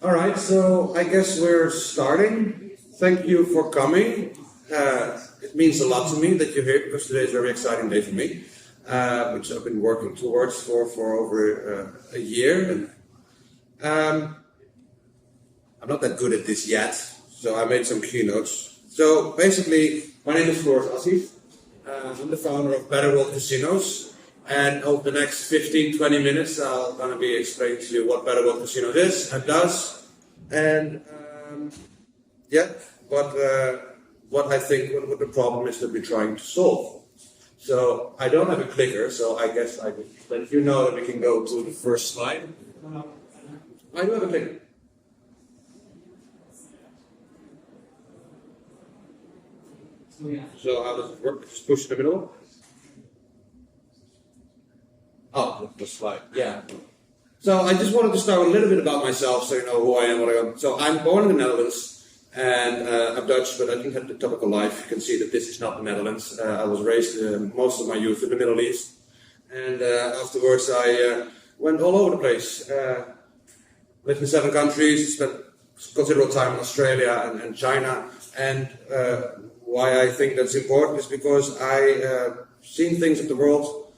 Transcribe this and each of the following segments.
All right, so I guess we're starting. Thank you for coming. It means a lot to me that you're here because today is a very exciting day for me, which I've been working towards for over a year. I'm not that good at this yet, so I made some keynotes. So basically, my name is Floris Asif. I'm the founder of Better World Casinos. And over the next 15-20 minutes, I'm going to be explaining to you what Better World Casinos is and does. And what I think what the problem is that we're trying to solve. So I don't have a clicker, so I guess I will let you know that we can go to the first slide. I do have a clicker. So how does it work? Just push in the middle. Oh, the slide. Yeah. So I just wanted to start a little bit about myself, so you know who I am, what I am. So I'm born in the Netherlands, and I'm Dutch, but I didn't have the typical life. You can see that this is not the Netherlands. I was raised most of my youth in the Middle East, and afterwards I went all over the place. Lived in 7 countries, spent considerable time in Australia and China, and why I think that's important is because I seen things of the world.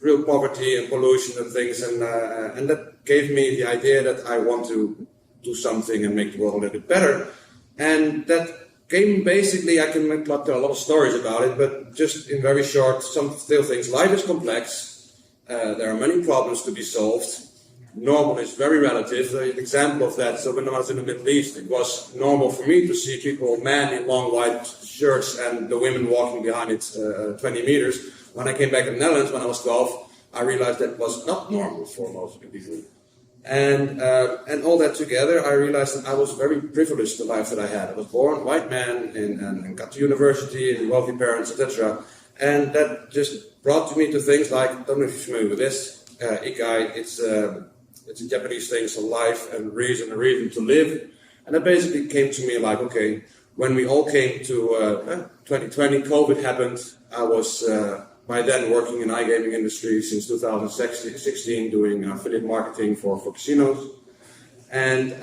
Real poverty and pollution and things, and that gave me the idea that I want to do something and make the world a little bit better. And that came basically, I can tell a lot of stories about it, but just in very short, some still things. Life is complex. There are many problems to be solved. Normal is very relative. An example of that, so when I was in the Middle East, it was normal for me to see people, men in long white shirts and the women walking behind it 20 meters. When I came back to the Netherlands when I was 12, I realized that was not normal for most of the people. And all that together, I realized that I was very privileged the life that I had. I was born white man and got to university and wealthy parents, etc. And that just brought me to things like, I don't know if you're familiar with this, Ikigai. It's a Japanese thing, so life and reason to live. And that basically came to me like, okay, when we all came to 2020, COVID happened. I was by then working in the iGaming industry since 2016, doing affiliate marketing for casinos. And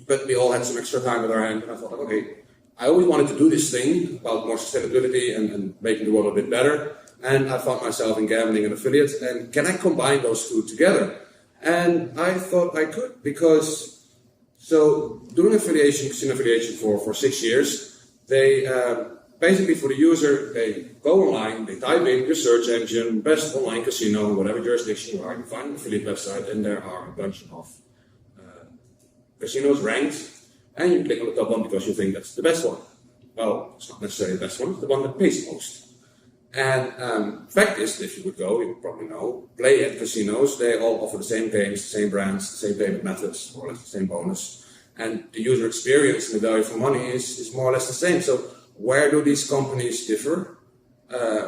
but we all had some extra time at our hand, and I thought, okay, I always wanted to do this thing about more sustainability and making the world a bit better. And I found myself in gambling and affiliates, and can I combine those two together? And I thought I could, because so doing casino affiliation for 6 years, they basically for the user, they go online, they type in your search engine, best online casino, whatever jurisdiction you are, you find an affiliate website, and there are a bunch of casinos ranked, and you click on the top one because you think that's the best one. Well, it's not necessarily the best one, it's the one that pays most. And fact is, if you would go, you probably know, play at casinos, they all offer the same games, the same brands, the same payment methods, more or less the same bonus. And the user experience and the value for money is more or less the same. So where do these companies differ?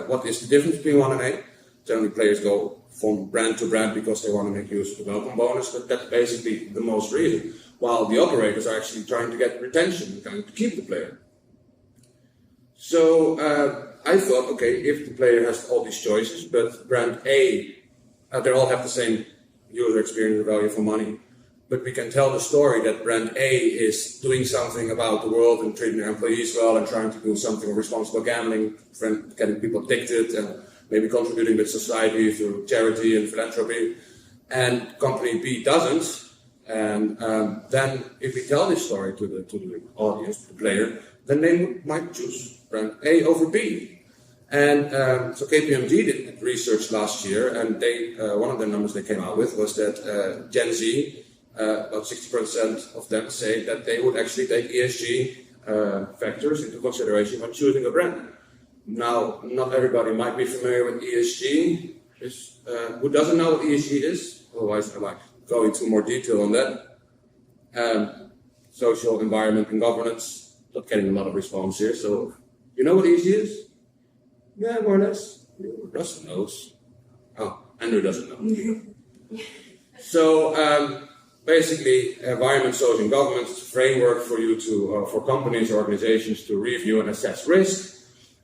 What is the difference between 1 and 8? Generally players go from brand to brand because they want to make use of the welcome bonus, but that's basically the most reason. While the operators are actually trying to get retention, trying to keep the player. So I thought, okay, if the player has all these choices, but brand A, they all have the same user experience and value for money, but we can tell the story that brand A is doing something about the world and treating their employees well and trying to do something with responsible gambling, getting people addicted and maybe contributing with society through charity and philanthropy, and company B doesn't. And then if we tell this story to the audience, to the player, then they might choose brand A over B. And so KPMG did research last year, and they one of the numbers they came out with was that Gen Z, about 60% of them say that they would actually take ESG factors into consideration when choosing a brand. Now, not everybody might be familiar with ESG. Who doesn't know what ESG is? Otherwise, I might go into more detail on that. Social, environment, and governance. Not getting a lot of response here. So, you know what ESG is? Yeah, more or less. Russell knows. Oh, Andrew doesn't know. So, basically, environment, social, and governance is a framework for you to, for companies or organizations to review and assess risk.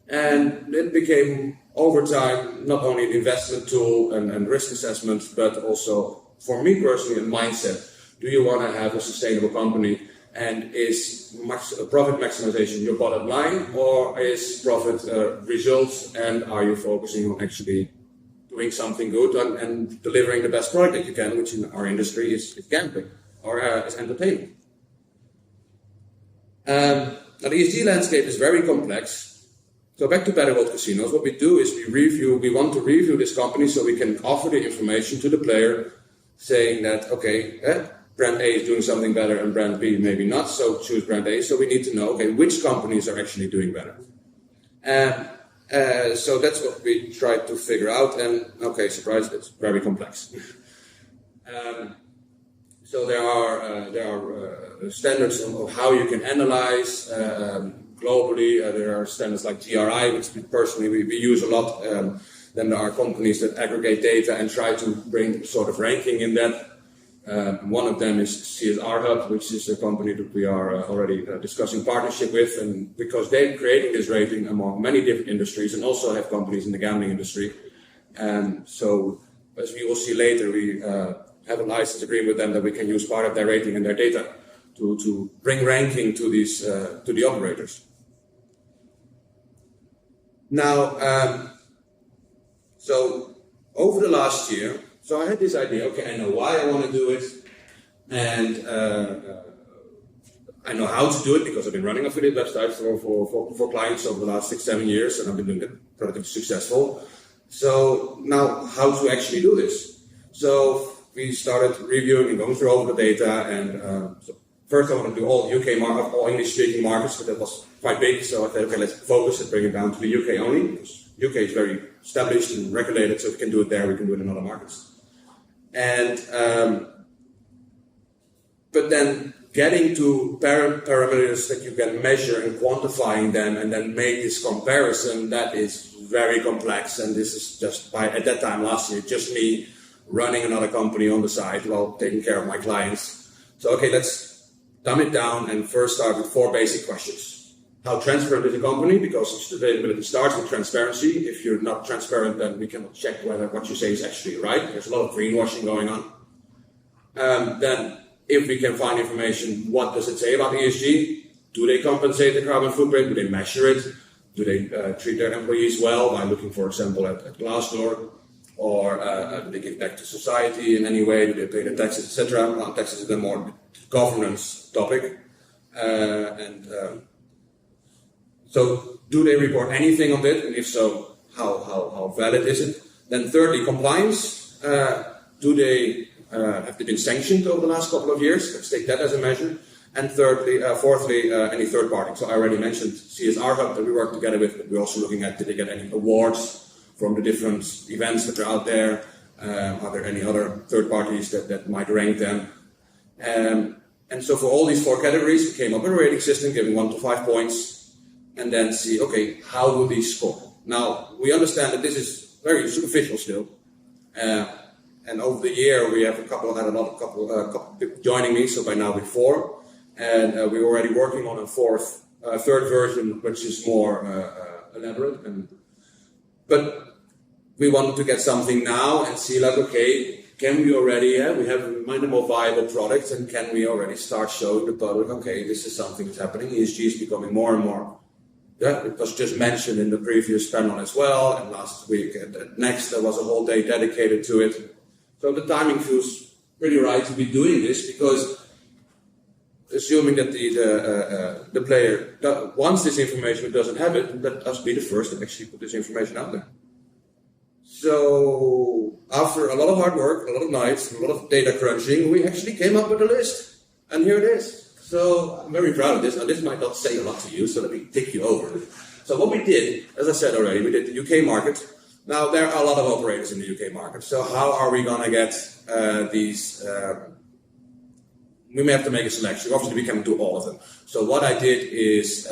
And it became, over time, not only an investment tool and risk assessment, but also, for me personally, a mindset. Do you want to have a sustainable company? And is profit maximization your bottom line, or is profit results? And are you focusing on actually doing something good and delivering the best product that you can, which in our industry is gambling or is entertainment? Now the ESG landscape is very complex. So back to Better World Casinos, what we do is we want to review this company so we can offer the information to the player saying that, okay, brand A is doing something better and brand B maybe not, so choose brand A. So we need to know, okay, which companies are actually doing better. So that's what we tried to figure out, and okay, surprise, it's very complex. So there are standards of how you can analyze globally. There are standards like GRI, which personally we use a lot. Then there are companies that aggregate data and try to bring sort of ranking in that. One of them is CSR Hub, which is a company that we are already discussing partnership with, and because they're creating this rating among many different industries and also have companies in the gambling industry. So as we will see later, we have a license agreement with them that we can use part of their rating and their data to bring ranking to these to the operators. Now, so over the last year, so I had this idea, okay, I know why I want to do it, and I know how to do it because I've been running affiliate websites for clients over the last 6-7 years, and I've been doing it relatively successful. So now, how to actually do this? So we started reviewing and going through all the data, and so first I want to do all UK markets, all English-speaking markets, but that was quite big, so I thought, okay, let's focus and bring it down to the UK only, because UK is very established and regulated, so if we can do it there, we can do it in other markets. And but then getting to parameters that you can measure and quantifying them and then make this comparison, that is very complex. And this is just at that time last year, just me running another company on the side while taking care of my clients. So, okay, let's dumb it down and first start with 4 basic questions. How transparent is the company? Because sustainability starts with transparency. If you're not transparent, then we cannot check whether what you say is actually right. There's a lot of greenwashing going on. Then, if we can find information, what does it say about ESG? Do they compensate the carbon footprint? Do they measure it? Do they treat their employees well by looking, for example, at Glassdoor? Or do they give back to society in any way? Do they pay the taxes, etc.? Well, taxes is a more governance topic. So, do they report anything on it? And if so, how valid is it? Then thirdly, compliance. Have they been sanctioned over the last couple of years? Let's take that as a measure. And fourthly, any third party. So I already mentioned CSR Hub that we work together with, but we're also looking at, did they get any awards from the different events that are out there? Are there any other third parties that might rank them? And so for all these 4 categories, we came up with a rating system giving 1 to 5 points, and then see, okay, how do these score? Now, we understand that this is very superficial still. And over the year, we have had a couple people joining me, so by now we're 4. And we're already working on a third version, which is more elaborate. But we wanted to get something now and see, like, okay, can we already, we have a more viable product, and can we already start showing the public, okay, this is something that's happening, ESG is becoming more and more. Yeah, it was just mentioned in the previous panel as well, and last week at Next there was a whole day dedicated to it. So the timing feels pretty right to be doing this, because assuming that the player wants this information but doesn't have it, let us be the first to actually put this information out there. So after a lot of hard work, a lot of nights, a lot of data crunching, we actually came up with a list, and here it is. So I'm very proud of this. Now this might not say a lot to you, so let me take you over. So what we did, as I said already, we did the UK market. Now there are a lot of operators in the UK market. So how are we going to get these? We may have to make a selection. Obviously, we can't do all of them. So what I did is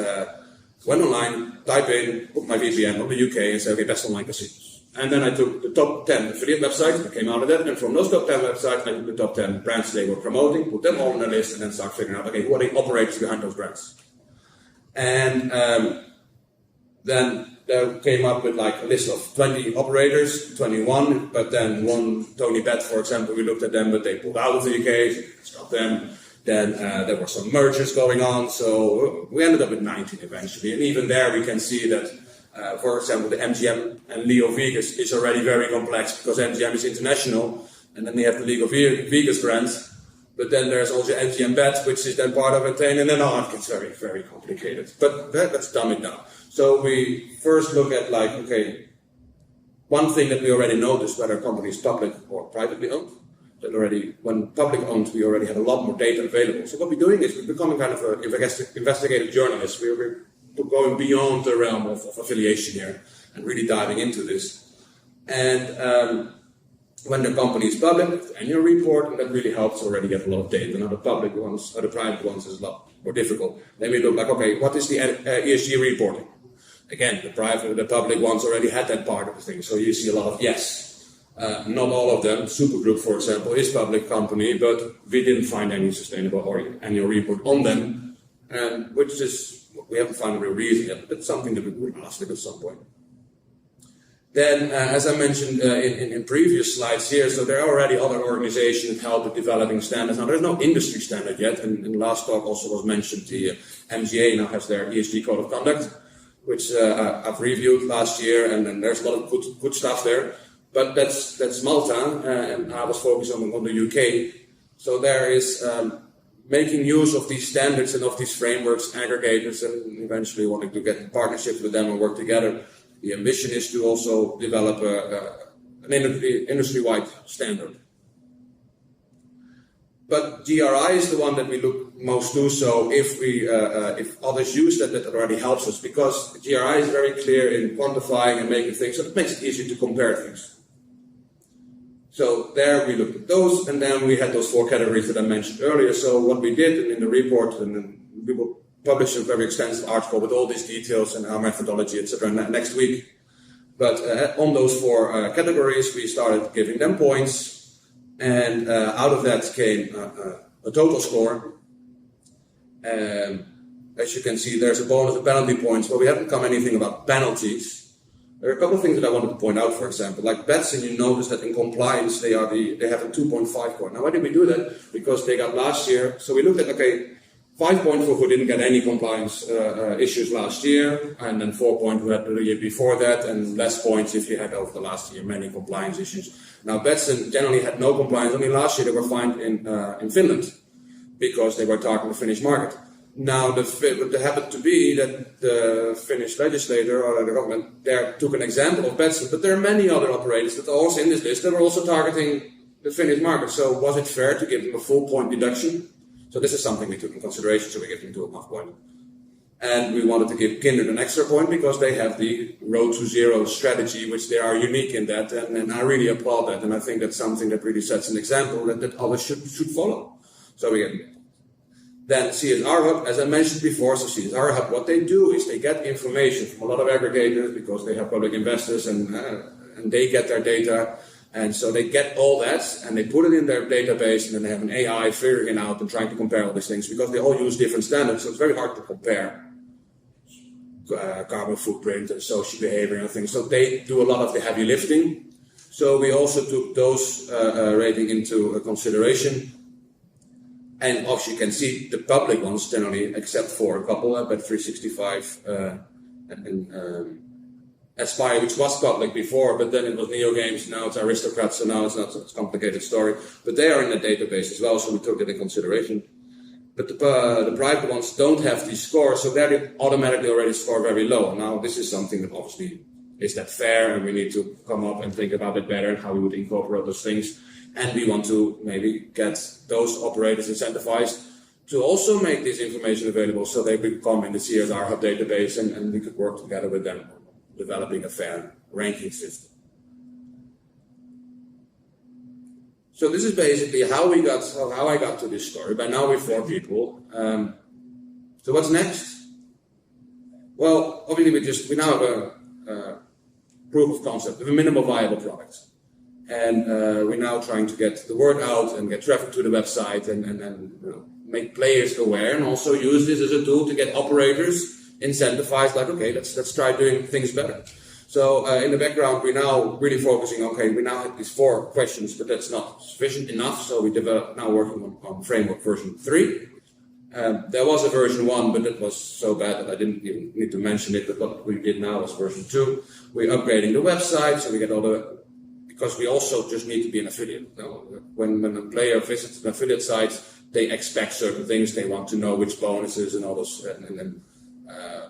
went online, type in, put my VPN on the UK, and say, okay, best online casinos. And then I took the top 10 affiliate websites that came out of that, and from those top 10 websites, I took the top 10 brands they were promoting, put them all on the list, and then start figuring out, okay, who are the operators behind those brands? And then they came up with like a list of 20 operators, 21, but then one, Tony Bet, for example, we looked at them, but they pulled out of the UK, stopped them. Then there were some mergers going on, so we ended up with 19 eventually. And even there we can see that, for example, the MGM and Leo Vegas is already very complex because MGM is international, and then they have the Leo Vegas brands. But then there's also MGM Bet, which is then part of Entain, and then on it gets very, very complicated. But let's dumb it down. So we first look at like, okay, one thing that we already noticed, whether a company is public or privately owned, that already, when public owned, we already had a lot more data available. So what we're doing is we're becoming kind of an investigative journalist. We're going beyond the realm of affiliation here and really diving into this. And when the company is public, the annual report, and that really helps already get a lot of data. Now the public ones, or the private ones, is a lot more difficult. Then we look like, okay, what is the ESG reporting? Again, the public ones already had that part of the thing. So you see a lot of yes. Not all of them. Supergroup, for example, is public company, but we didn't find any sustainable or annual report on them, which is, we haven't found a real reason yet, but it's something that we would ask them at some point. Then, as I mentioned in previous slides here, so there are already other organizations that help with developing standards. Now, there's no industry standard yet, and in the last talk also was mentioned the MGA now has their ESG Code of Conduct, which I've reviewed last year, and there's a lot of good stuff there. But that's Malta, and I was focused on the UK. So there is making use of these standards and of these frameworks, aggregators, and eventually wanting to get in partnership with them and work together. The ambition is to also develop an industry-wide standard. But GRI is the one that we look most to. So if others use that already helps us, because GRI is very clear in quantifying and making things, so it makes it easier to compare things. So there we looked at those, and then we had those 4 categories that I mentioned earlier. So what we did in the report, and then we will publish a very extensive article with all these details and our methodology, etc. next week. But on those 4 categories, we started giving them points, and out of that came a total score. As you can see, there's a bonus of penalty points, but we haven't come anything about penalties. There are a couple of things that I wanted to point out, for example. Like Betson, you notice that in compliance, they have a 2.5 point. Now, why did we do that? Because they got last year. So we looked at, okay, 5 point for who didn't get any compliance issues last year, and then 4 point who had the year before that, and less points if you had over the last year many compliance issues. Now, Betson generally had no compliance. Only last year they were fined in Finland because they were targeting the Finnish market. Now, it happened to be that the Finnish legislator or the government there took an example of Betson, but there are many other operators that are also in this list that were also targeting the Finnish market. So was it fair to give them a full point deduction? So this is something we took in consideration, so we gave them 2.5 points. And we wanted to give Kindred an extra point because they have the Road to Zero strategy, which they are unique in that, and I really applaud that, and I think that's something that really sets an example that others should follow. So we get. Then CSR Hub, as I mentioned before, so CSR Hub, what they do is they get information from a lot of aggregators because they have public investors and they get their data. And so they get all that and they put it in their database, and then they have an AI figuring it out and trying to compare all these things because they all use different standards. So it's very hard to compare carbon footprint and social behavior and things. So they do a lot of the heavy lifting. So we also took those rating into consideration. And as you can see, the public ones generally, except for a couple, but 365 and Aspire, which was public before, but then it was NeoGames, now it's Aristocrats, so now it's not such a complicated story. But they are in the database as well, so we took it in consideration. But the private ones don't have these scores, so they automatically already score very low. Now, this is something that obviously is that fair, and we need to come up and think about it better and how we would incorporate those things. And we want to maybe get those operators incentivized to also make this information available so they could come in the CSR Hub database and we could work together with them developing a fair ranking system. So this is basically how I got to this story. By now we're 4 people. So what's next? Well, obviously we now have a proof of concept, of a minimal viable product. And we're now trying to get the word out and get traffic to the website and make players aware, and also use this as a tool to get operators incentivize, like, okay, let's try doing things better. So in the background, we're now really focusing, okay, we now have these 4 questions, but that's not sufficient enough. So we developed, now working on framework version 3. There was a version 1, but it was so bad that I didn't even need to mention it. But what we did now is version 2. We're upgrading the website, so we get all the, because we also just need to be an affiliate. You know, when a player visits an affiliate site, they expect certain things. They want to know which bonuses and all those, and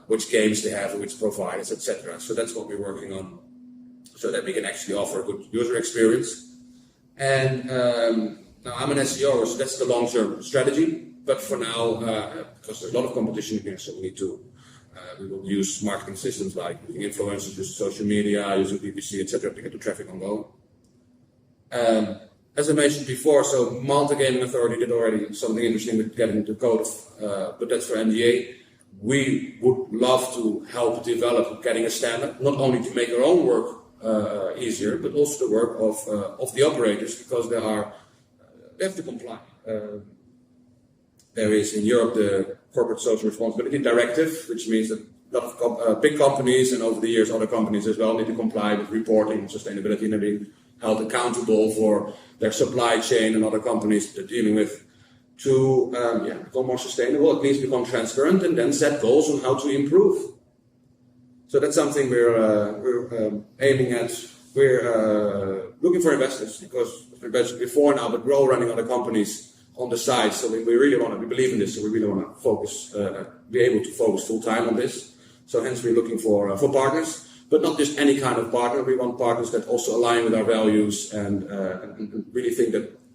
which games they have, and which providers, etc. So that's what we're working on, so that we can actually offer a good user experience. And now I'm an SEO, so that's the long-term strategy. But for now, because there's a lot of competition here, so we need to, we will use marketing systems like using influencers, using social media, using PPC, etc. to get the traffic ongoing. As I mentioned before, so Malta Gaming Authority did already something interesting with getting the code, but that's for NDA. We would love to help develop getting a standard, not only to make our own work easier, but also the work of the operators, because they have to comply. There is in Europe the Corporate Social Responsibility Directive, which means that a lot of big companies, and over the years other companies as well, need to comply with reporting and sustainability, and they're being held accountable for their supply chain and other companies they're dealing with to become more sustainable, at least become transparent, and then set goals on how to improve. So that's something we're aiming at. We're looking for investors, because as we mentioned before now, but we're all running other companies on the side, so we really want to, we believe in this, so we really want to focus, be able to focus full time on this. So hence we're looking for partners, but not just any kind of partner. We want partners that also align with our values and really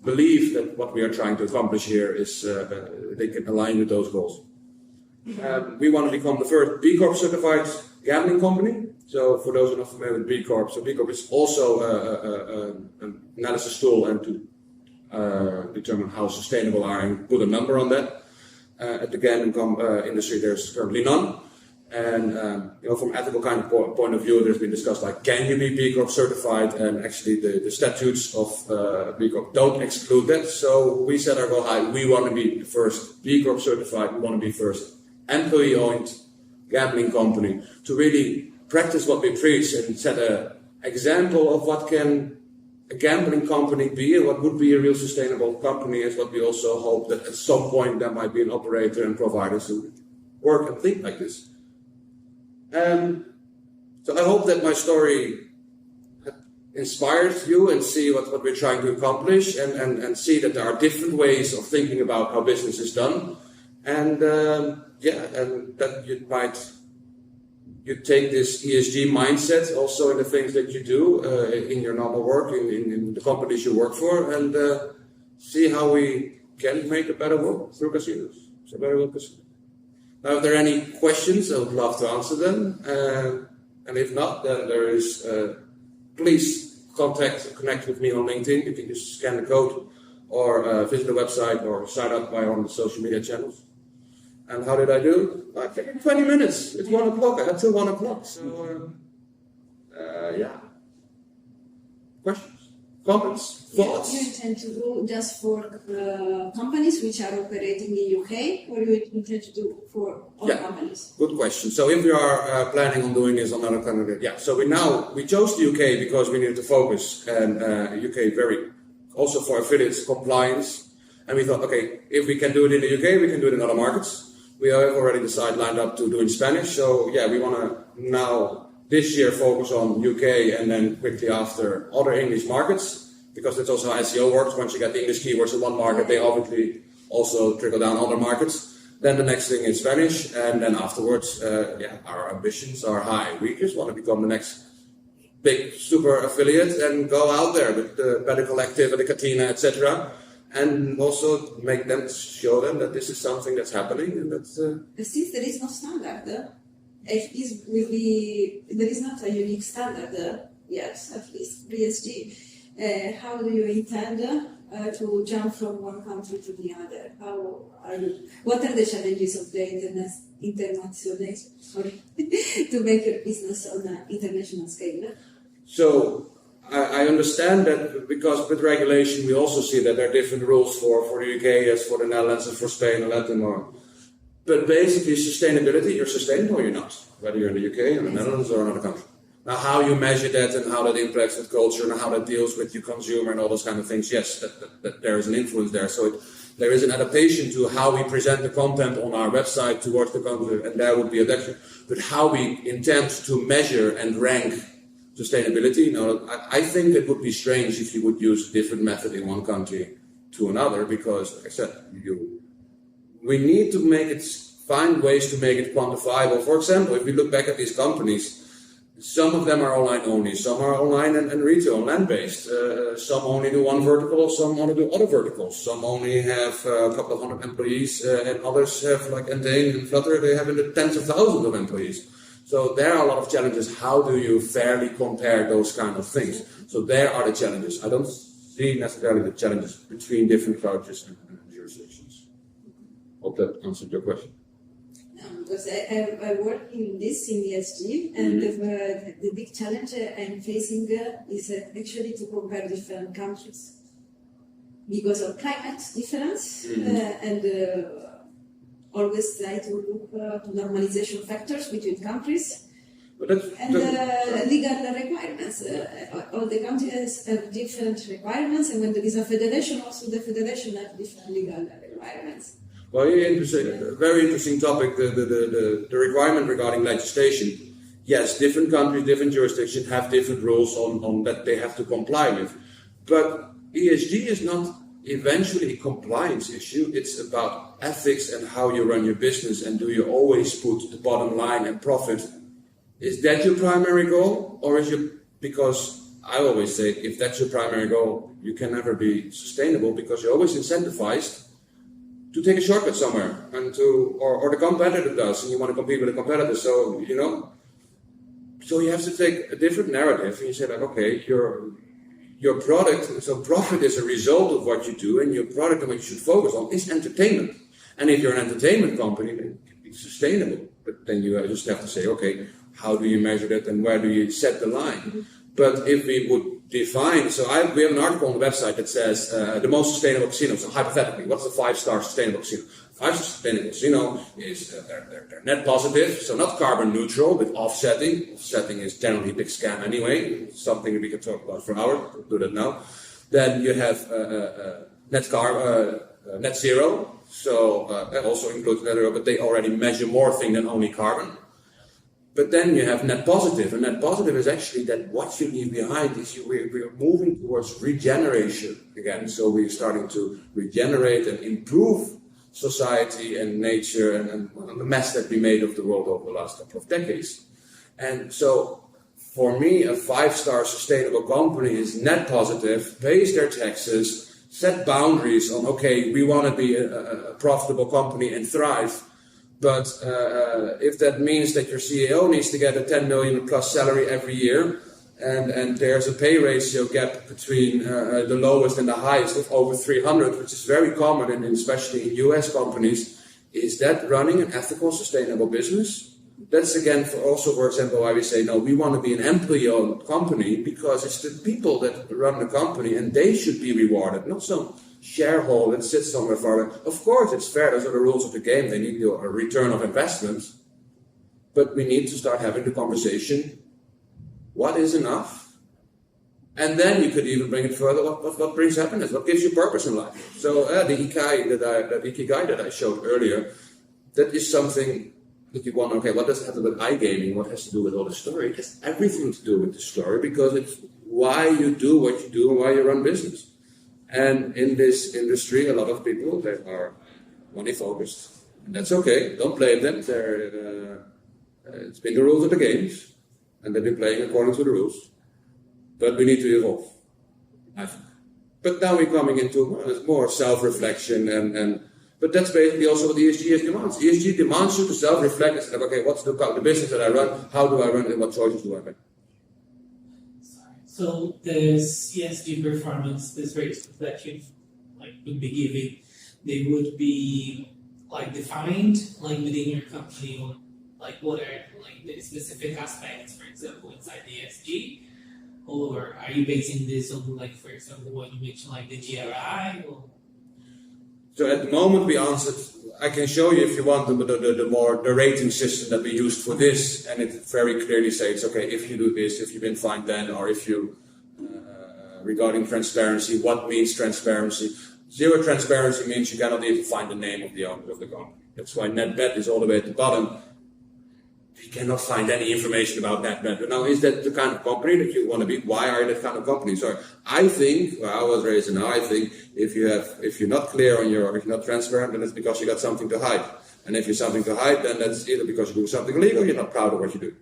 believe that what we are trying to accomplish here is they can align with those goals. We want to become the first B Corp certified gambling company. So for those who are not familiar with B Corp, so B Corp is also an analysis tool and to determine how sustainable are and put a number on that. At the gambling industry, there's currently none. And from ethical kind of point of view, there's been discussed like, can you be B Corp certified? And actually, the statutes of B Corp don't exclude that. So we set our goal high. We want to be the first B Corp certified. We want to be first employee-owned gambling company to really practice what we preach and set an example of what can a gambling company be, and what would be a real sustainable company, is what we also hope that at some point there might be an operator and providers who work and think like this. So I hope that my story inspires you and see what we're trying to accomplish, and see that there are different ways of thinking about how business is done, and and that you take this ESG mindset also in the things that you do in your normal work, in the companies you work for, and see how we can make a better world through casinos. So better world casinos. Now, if there are any questions, I would love to answer them. And if not, then there is, please connect with me on LinkedIn. You can just scan the code or visit the website or sign up by on the social media channels. And how did I do? I think 20 minutes. It's 1 o'clock. I had till 1 o'clock. So, questions? Comments? Thoughts? You intend to do just for companies which are operating in UK, or you intend to do for all companies? Good question. So if we are planning on doing this on another country, so we chose the UK because we needed to focus, and UK also for affiliates compliance, and we thought, okay, if we can do it in the UK, we can do it in other markets. We have already decided lined up to do in Spanish, so we want to now this year focus on UK and then quickly after other English markets, because that's also how SEO works. Once you get the English keywords in one market, they obviously also trickle down other markets. Then the next thing is Spanish, and then afterwards, our ambitions are high. We just want to become the next big super affiliate and go out there with the Better Collective and the Catena, etc. And also show them that this is something that's happening, and that's. Since there is no standard, there is not a unique standard yet, at least BSG. How do you intend to jump from one country to the other? What are the challenges of the international to make your business on an international scale? So I understand that, because with regulation we also see that there are different rules for the UK as for the Netherlands and for Spain and Latin. But basically, sustainability, you're sustainable or you're not, whether you're in the UK, or the Netherlands, or another country. Now, how you measure that and how that impacts with culture and how that deals with your consumer and all those kind of things, yes, that there is an influence there. So there is an adaptation to how we present the content on our website towards the consumer, and there would be adaptation. But how we intend to measure and rank sustainability, I think it would be strange if you would use a different method in one country to another, because, like I said, we need to find ways to make it quantifiable. For example, if we look back at these companies, some of them are online only, some are online and retail, land-based. Some only do one vertical, some only do other verticals. Some only have a couple of hundred employees, and others have, like Entain and Flutter, they have in the tens of thousands of employees. So there are a lot of challenges. How do you fairly compare those kind of things? So there are the challenges. I don't see necessarily the challenges between different cultures and jurisdictions. Hope that answered your question. Because I work in ESG, and the big challenge I'm facing is actually to compare different countries because of climate difference and always try to look to normalization factors between countries. And legal requirements. All the countries have different requirements, and when there is a federation, also the federation has different legal requirements. Well, very interesting topic, the requirement regarding legislation. Yes, different countries, different jurisdictions have different rules on that they have to comply with. But ESG is not eventually a compliance issue. It's about ethics and how you run your business, and do you always put the bottom line and profit? Is that your primary goal? Or because I always say, if that's your primary goal, you can never be sustainable, because you're always incentivized to take a shortcut somewhere, and or the competitor does, and you want to compete with the competitor. So so you have to take a different narrative, and you say like, okay, your product, so profit is a result of what you do, and your product and what you should focus on is entertainment. And if you're an entertainment company, then it can be sustainable. But then you just have to say, okay, how do you measure that, and where do you set the line? Mm-hmm. But if we would define, we have an article on the website that says the most sustainable casino. So hypothetically, what's the 5-star sustainable casino? 5-star sustainable casino is they're net positive, so not carbon neutral, with offsetting. Offsetting is generally a big scam anyway, something we can talk about for hours, we'll do that now. Then you have net zero, so that also includes net zero, but they already measure more things than only carbon. But then you have net positive, and net positive is actually that what you leave behind is we're moving towards regeneration again. So we're starting to regenerate and improve society and nature and the mess that we made of the world over the last couple of decades. And so for me, a 5-star sustainable company is net positive, pays their taxes, set boundaries on, okay, we want to be a profitable company and thrive. But if that means that your CEO needs to get a 10 million plus salary every year, and there's a pay ratio gap between the lowest and the highest of over 300, which is very common, and especially in US companies, is that running an ethical, sustainable business? That's again, for example, why we say, no, we want to be an employee-owned company, because it's the people that run the company, and they should be rewarded, not some shareholder that sits somewhere far away. Of course, it's fair. Those are the rules of the game. They need a return of investment. But we need to start having the conversation. What is enough? And then you could even bring it further. What brings happiness? What gives you purpose in life? So the Ikigai that I showed earlier, that is something that you want, okay, what does it have to do with iGaming? What has to do with all the story? It has everything to do with the story, because it's why you do what you do and why you run business. And in this industry, a lot of people, they are money focused. And that's okay. Don't blame them. It's been the rules of the games, and they've been playing according to the rules. But we need to evolve, I think. But now we're coming into more self-reflection, but that's basically also what ESG demands. ESG demands you to self-reflect and say, okay, what's the business that I run? How do I run it? And what choices do I make? So there's ESG performance, this rates reflection, would be giving, they would be defined within your company, or what are the specific aspects, for example, inside the ESG, or are you basing this on for example, what you mentioned the GRI? Or? So at the moment we answered, I can show you if you want the rating system that we used for this, and it very clearly says, okay, if you do this, if you've been fined then, or if you, regarding transparency, what means transparency? Zero transparency means you cannot even find the name of the owner of the company. That's why NetBet is all the way at the bottom. You cannot find any information about NetBet. Now, is that the kind of company that you want to be? Why are you that kind of company? So I think, well, I was raised now, I think if you're not clear on if you're not transparent, then it's because you got something to hide. And if you're something to hide, then that's either because you do something illegal or you're not proud of what you do.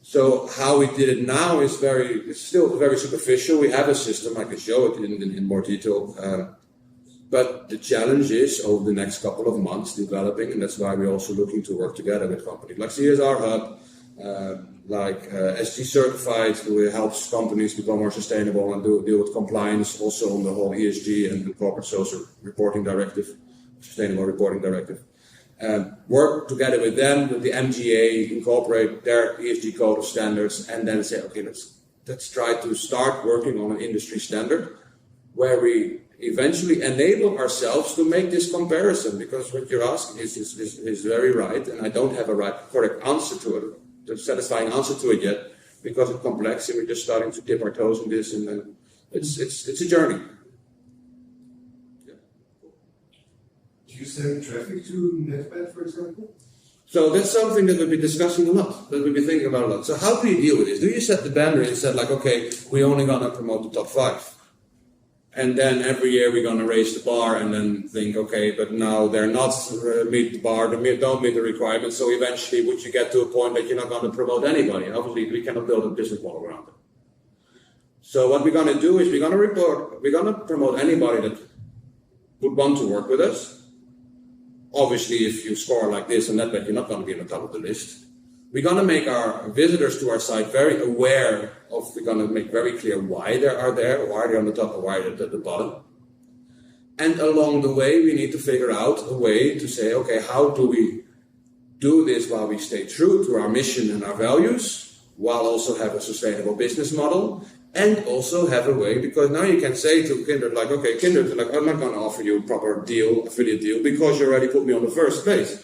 So how we did it now is it's still very superficial. We have a system, I can show it in more detail. But the challenge is over the next couple of months developing, and that's why we're also looking to work together with companies like CSR Hub, SG Certified, who helps companies become more sustainable and deal with compliance, also on the whole ESG and the Corporate Social Reporting Directive, Sustainable Reporting Directive. Work together with them, with the MGA, incorporate their ESG code of standards, and then say, okay, let's try to start working on an industry standard where we eventually enable ourselves to make this comparison, because what you're asking is very right, and I don't have a correct answer to it, a satisfying answer to it yet, because it's complex, and we're just starting to dip our toes in this, and it's a journey. Do you send traffic to NetBet, for example? So that's something that we'll be discussing a lot, that we'll be thinking about a lot. So how do you deal with this? Do you set the banner and say, like, okay, we're only going to promote the top 5? And then every year we're going to raise the bar and then think, okay, but now they're not meet the bar, they don't meet the requirements. So eventually would you get to a point that you're not going to promote anybody? Obviously, we cannot build a business model around it. So what we're going to do is we're going to promote anybody that would want to work with us. Obviously, if you score like this and that, you're not going to be on the top of the list. We're going to make our visitors to our site very aware of, we're going to make very clear why they are there, why they're on the top or why they're at the bottom. And along the way, we need to figure out a way to say, okay, how do we do this while we stay true to our mission and our values, while also have a sustainable business model, and also have a way, because now you can say to Kindred, like, okay, Kindred, like, I'm not going to offer you a proper deal, affiliate deal, because you already put me on the first place.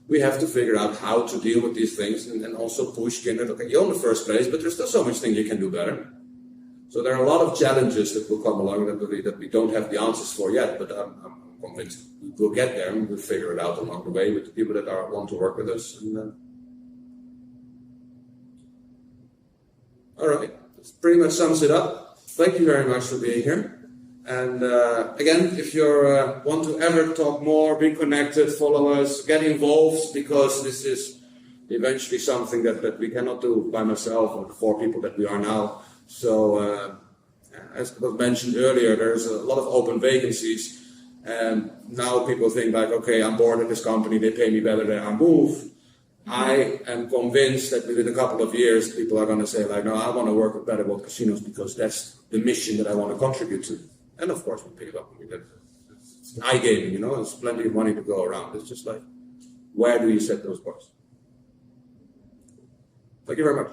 We have to figure out how to deal with these things and also push Kindred. Okay, you're on the first place, but there's still so much thing you can do better. So there are a lot of challenges that will come along that we don't have the answers for yet, but I'm convinced we'll get there and we'll figure it out along the way with the people that want to work with us. And, all right, that pretty much sums it up. Thank you very much for being here. And again, if you want to ever talk more, be connected, follow us, get involved, because this is eventually something that we cannot do by myself or the 4 people that we are now. So as was mentioned earlier, there's a lot of open vacancies, and now people think like, okay, I'm bored at this company, they pay me better than I move. I am convinced that within a couple of years, people are going to say like, no, I want to work with Better World Casinos because that's the mission that I want to contribute to. And of course, we pick it up. It's iGaming, there's plenty of money to go around. It's just like, where do you set those bars? Thank you very much.